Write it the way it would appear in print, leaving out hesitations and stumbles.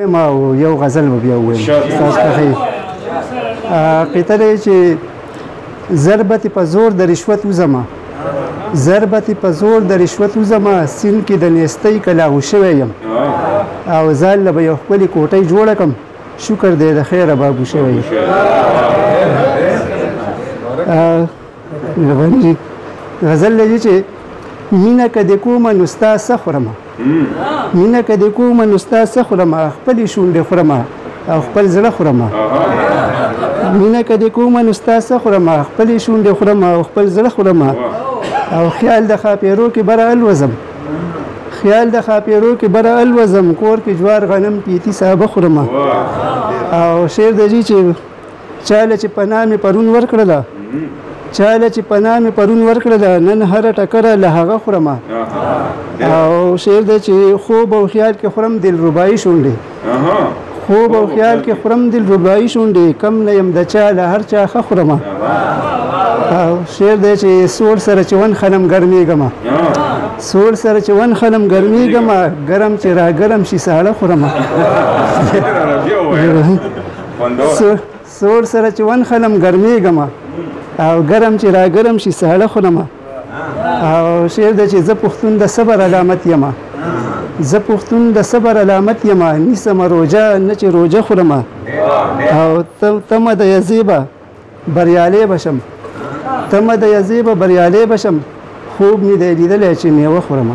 ما یو غزل به بیا ووایم ستاسو ته ښایي قطعه دی چې ضربت په زور د رشوت وځمه ضربت په زور د رشوت وځمه سیند کې د نیستۍ کلاغو شوی یم او ځان له به یو ښکلې کوټۍ جوړه کړم شکر دی د خیره بابو شوی یم غزل دی چې مینه که د کومه نو ستا څه خورمه مینه که د کومه نو ستا څه خورمه خپلې شونډې خورمه او خپل زړه خورمه مینه که د کومه نو ستا څه خورمه خپلې شونډې خورمه او خپل زړه خورمه او خیال د خاپیرو کې بره الوزم خیال د خاپیرو کې بره الوزم کور کې جوار غنم پیتي سابه خورمه او شعر دی چې چاله چې پناه مې پرون ورکړله چاله چې پناه مې پرون ورکړله نن هره ټکره له هغه خورمه او شعر دی چې خوب او خیال کې خورم دلربایي شونډې خوب او خیال کې خورم دلربایي شونډې کم نه یم د چا له هر چا ښه خورمه او شعر دی چې سوړ سره چې ون خنم ګرمېږمه سوړ سره چې ون خنم ګرمېږمه ګرم چې را ګرم شي ساړه خورمه سوړ سره چې ون خنم ګرمېږمه او ګرم چې را ګرم شي ساړه خورمه او شعر دی چې زه پښتون د صبر علامت یمه زه پښتون د صبر علامت یمه نیسمه روژه نه چې روژه خورمه او تمه د یزیبه بریالی بشم تمه د یزیبه بریالی بشم خوب مې دی لیدلی چې میوه خورمه